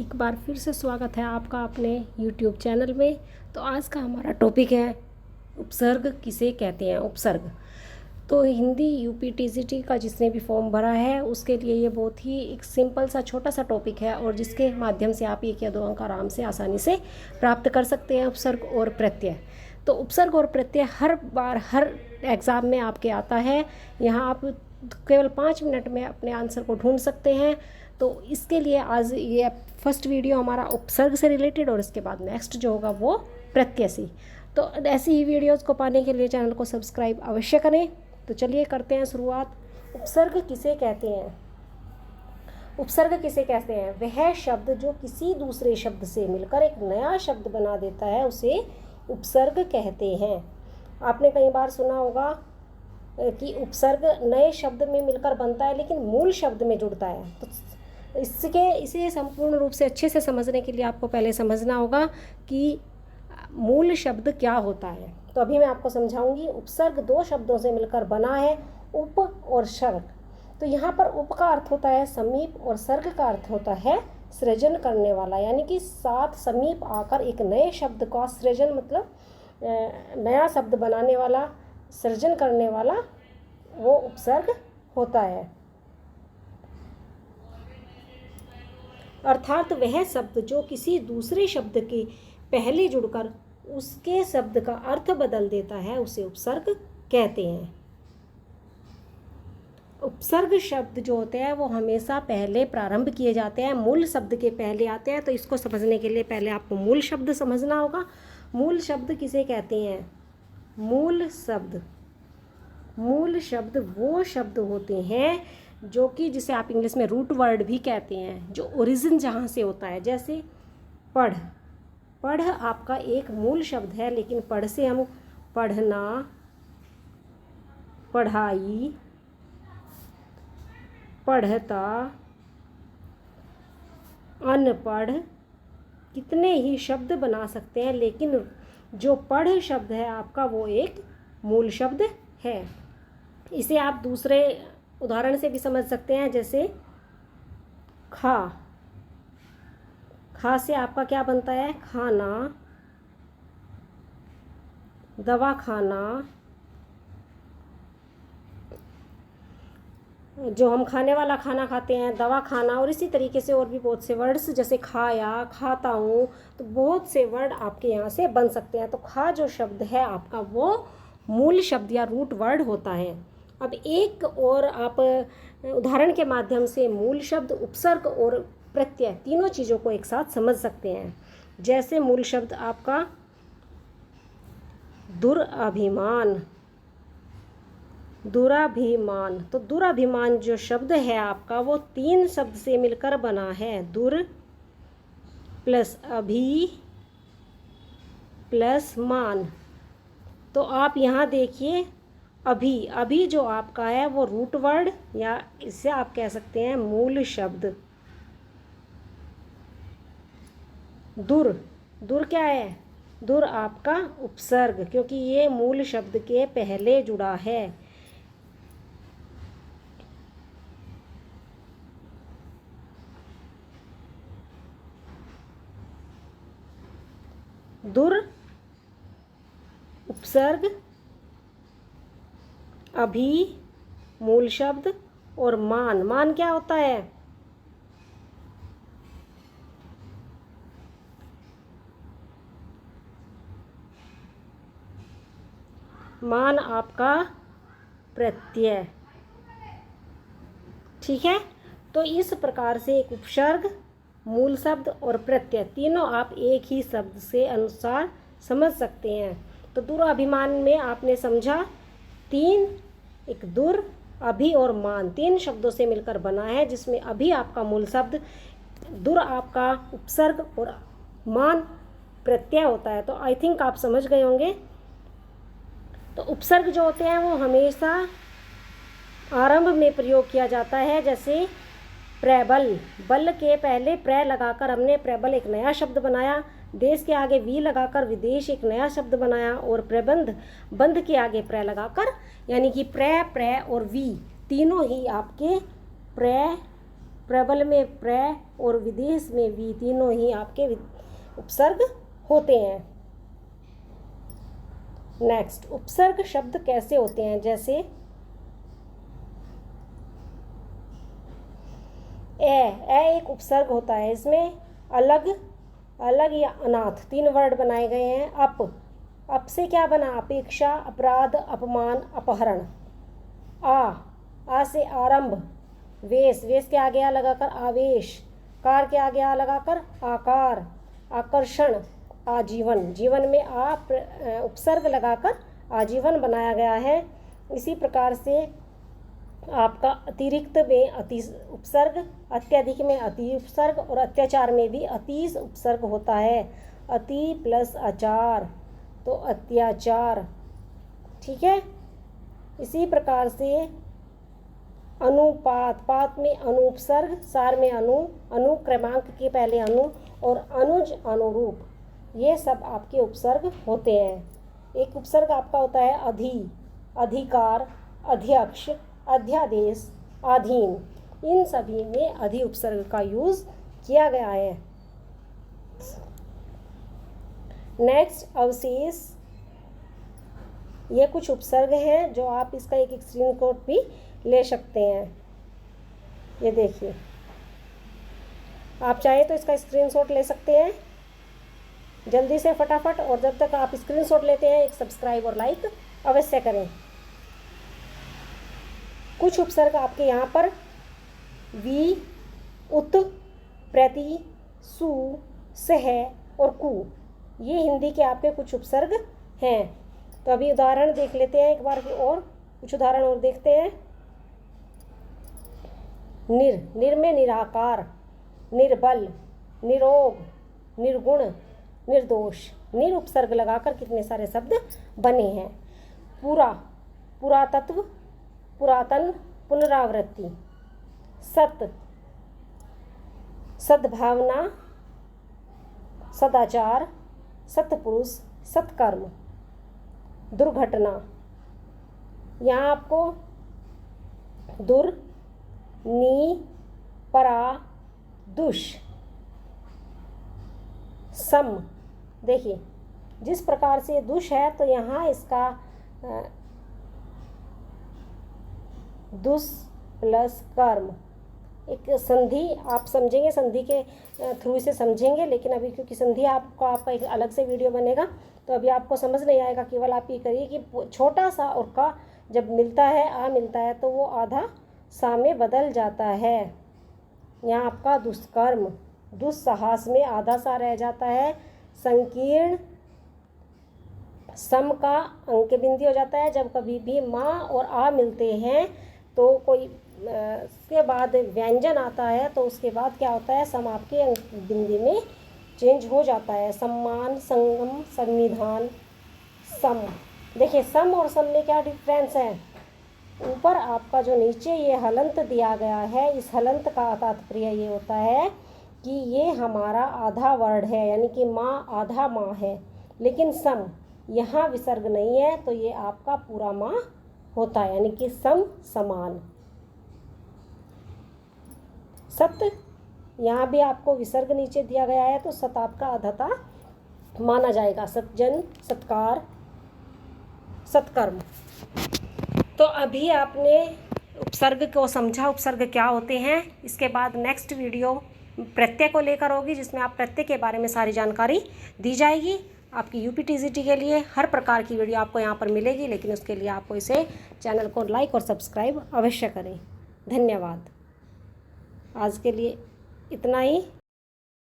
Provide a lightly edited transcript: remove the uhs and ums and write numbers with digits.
एक बार फिर से स्वागत है आपका अपने YouTube चैनल में। तो आज का हमारा टॉपिक है उपसर्ग किसे कहते हैं। उपसर्ग तो हिंदी यूपीटीसीटी का जिसने भी फॉर्म भरा है उसके लिए ये बहुत ही एक सिंपल सा छोटा सा टॉपिक है और जिसके माध्यम से आप 1 या 2 अंक आराम से आसानी से प्राप्त कर सकते हैं। उपसर्ग और प्रत्यय, तो उपसर्ग और प्रत्यय हर बार हर एग्ज़ाम में आपके आता है। यहाँ आप केवल 5 मिनट में अपने आंसर को ढूंढ सकते हैं। तो इसके लिए आज ये फर्स्ट वीडियो हमारा उपसर्ग से रिलेटेड और इसके बाद नेक्स्ट जो होगा वो प्रत्यय से। तो ऐसी ही वीडियोस को पाने के लिए चैनल को सब्सक्राइब अवश्य करें। तो चलिए करते हैं शुरुआत। उपसर्ग किसे कहते हैं। उपसर्ग किसे कहते हैं? वह शब्द जो किसी दूसरे शब्द से मिलकर एक नया शब्द बना देता है उसे उपसर्ग कहते हैं। आपने कई बार सुना होगा कि उपसर्ग नए शब्द में मिलकर बनता है लेकिन मूल शब्द में जुड़ता है। तो इसे संपूर्ण रूप से अच्छे से समझने के लिए आपको पहले समझना होगा कि मूल शब्द क्या होता है। तो अभी मैं आपको समझाऊंगी। उपसर्ग 2 शब्दों से मिलकर बना है, उप और सर्ग। तो यहाँ पर उप का अर्थ होता है समीप और सर्ग का अर्थ होता है सृजन करने वाला, यानी कि साथ समीप आकर एक नए शब्द का सृजन मतलब नया शब्द बनाने वाला, सृजन करने वाला वो उपसर्ग होता है। अर्थात वह शब्द जो किसी दूसरे शब्द के पहले जुड़कर उसके शब्द का अर्थ बदल देता है उसे उपसर्ग कहते हैं। उपसर्ग शब्द जो होते हैं वो हमेशा पहले प्रारंभ किए जाते हैं, मूल शब्द के पहले आते हैं। तो इसको समझने के लिए पहले आपको मूल शब्द समझना होगा। मूल शब्द किसे कहते हैं? मूल शब्द, मूल शब्द वो शब्द होते हैं जो कि जिसे आप इंग्लिश में रूट वर्ड भी कहते हैं, जो ओरिजिन जहाँ से होता है। जैसे पढ़, पढ़ आपका एक मूल शब्द है, लेकिन पढ़ से हम पढ़ना, पढ़ाई, पढ़ता, अनपढ़ कितने ही शब्द बना सकते हैं, लेकिन जो पढ़ शब्द है आपका वो एक मूल शब्द है। इसे आप दूसरे उदाहरण से भी समझ सकते हैं। जैसे खा, खा से आपका क्या बनता है? खाना, दवा खाना, जो हम खाने वाला खाना खाते हैं, दवा खाना, और इसी तरीके से और भी बहुत से वर्ड्स जैसे खाया, खाता हूँ, तो बहुत से वर्ड आपके यहाँ से बन सकते हैं। तो खा जो शब्द है आपका वो मूल शब्द या रूट वर्ड होता है। अब एक और आप उदाहरण के माध्यम से मूल शब्द, उपसर्ग और प्रत्यय तीनों चीज़ों को एक साथ समझ सकते हैं। जैसे मूल शब्द आपका दुराभिमान, दुराभिमान। तो दुराभिमान जो शब्द है आपका वो 3 शब्द से मिलकर बना है। दुर प्लस अभी प्लस मान। तो आप यहाँ देखिए, अभी, अभी जो आपका है वो रूट वर्ड या इससे आप कह सकते हैं मूल शब्द। दुर, दुर क्या है? दुर आपका उपसर्ग, क्योंकि ये मूल शब्द के पहले जुड़ा है। दुर उपसर्ग, अभी मूल शब्द और मान, मान क्या होता है? मान आपका प्रत्यय। ठीक है। तो इस प्रकार से एक उपसर्ग, मूल शब्द और प्रत्यय तीनों आप एक ही शब्द से अनुसार समझ सकते हैं। तो दुराभिमान में आपने समझा 3, एक दुर, अभी और मान 3 शब्दों से मिलकर बना है, जिसमें अभी आपका मूल शब्द, दुर आपका उपसर्ग और मान प्रत्यय होता है। तो आई थिंक आप समझ गए होंगे। तो उपसर्ग जो होते हैं वो हमेशा आरंभ में प्रयोग किया जाता है। जैसे प्रबल, बल के पहले प्र लगाकर हमने प्रबल एक नया शब्द बनाया। देश के आगे वी लगाकर विदेश एक नया शब्द बनाया। और प्रबंध, बंध के आगे प्र लगाकर, यानी कि प्र, प्र और वी तीनों ही आपके प्र प्रबल में प्र और विदेश में वी, तीनों ही आपके उपसर्ग होते हैं। नेक्स्ट, उपसर्ग शब्द कैसे होते हैं? जैसे ए एक उपसर्ग होता है। इसमें अलग अलग या अनाथ 3 वर्ड बनाए गए हैं। अप से क्या बना? अपेक्षा, अपराध, अपमान, अपहरण। आ से आरंभ, वेश के आगे आ लगाकर आवेश, कार के आगे आ लगाकर आकार, आकर्षण, आजीवन। जीवन में उपसर्ग लगाकर आजीवन बनाया गया है। इसी प्रकार से आपका अतिरिक्त में अति उपसर्ग, अत्यधिक में अति उपसर्ग और अत्याचार में भी अति उपसर्ग होता है। अति प्लस आचार तो अत्याचार, ठीक है। इसी प्रकार से अनुपात, पात में अनुपसर्ग, सार में अनु क्रमांक के पहले अनु और अनुज अनुरूप, ये सब आपके उपसर्ग होते हैं। एक उपसर्ग आपका होता है अधि, अधिकार, अध्यक्ष, अध्यादेश, अधीन। इन सभी में अधि उपसर्ग का यूज किया गया है। नेक्स्ट, अवशेष। ये कुछ उपसर्ग हैं जो आप इसका एक स्क्रीनशॉट भी ले सकते हैं। ये देखिए, आप चाहे तो इसका स्क्रीनशॉट ले सकते हैं जल्दी से फटाफट। और जब तक आप स्क्रीनशॉट लेते हैं, एक सब्सक्राइब और लाइक अवश्य करें। कुछ उपसर्ग आपके यहाँ पर वी, उत, प्रति, सु, सह और कु, ये हिंदी के आपके कुछ उपसर्ग हैं। तो अभी उदाहरण देख लेते हैं एक बार और, कुछ उदाहरण और देखते हैं। निर में निराकार, निर्बल, निरोग, निर्गुण, निर्दोष। निर उपसर्ग लगाकर कितने सारे शब्द बने हैं। पूरा, पुरातत्व, पुरातन, पुनरावृत्ति। सत, सद्भावना, सदाचार, सत्पुरुष, सत्कर्म। दुर्घटना, यहाँ आपको दुर, नी, परा, दुष। सम, देखिए जिस प्रकार से दुष है तो यहाँ इसका दुष प्लस कर्म, एक संधि आप समझेंगे, संधि के थ्रू इसे समझेंगे। लेकिन अभी क्योंकि संधि आपका एक अलग से वीडियो बनेगा, तो अभी आपको समझ नहीं आएगा। केवल आप ये करिए कि छोटा सा और का जब मिलता है, आ मिलता है, तो वो आधा सा में बदल जाता है। यहाँ आपका दुष्कर्म, दुस्साहस में आधा सा रह जाता है। संकीर्ण, सम का अंक बिंदी हो जाता है। जब कभी भी माँ और आ मिलते हैं तो कोई उसके बाद व्यंजन आता है, तो उसके बाद क्या होता है, सम आपके अंक बिंदी में चेंज हो जाता है। सम्मान, संगम, संविधान, सम। देखिए सम और सम में क्या डिफरेंस है। ऊपर आपका जो नीचे ये हलंत दिया गया है, इस हलंत का तात्पर्य ये होता है कि ये हमारा आधा वर्ड है, यानी कि माँ आधा माँ है। लेकिन सम यहाँ विसर्ग नहीं है, तो ये आपका पूरा माँ होता है, यानी कि सम, समान। सत, यहाँ भी आपको विसर्ग नीचे दिया गया है, तो सत आपका आधाता माना जाएगा। सज्जन, सत्कार, सत्कर्म। तो अभी आपने उपसर्ग को समझा, उपसर्ग क्या होते हैं। इसके बाद नेक्स्ट वीडियो प्रत्यय को लेकर होगी, जिसमें आप प्रत्यय के बारे में सारी जानकारी दी जाएगी। आपकी यूपीटीसीटी के लिए हर प्रकार की वीडियो आपको यहाँ पर मिलेगी, लेकिन उसके लिए आपको इसे चैनल को लाइक और सब्सक्राइब अवश्य करें। धन्यवाद। आज के लिए इतना ही।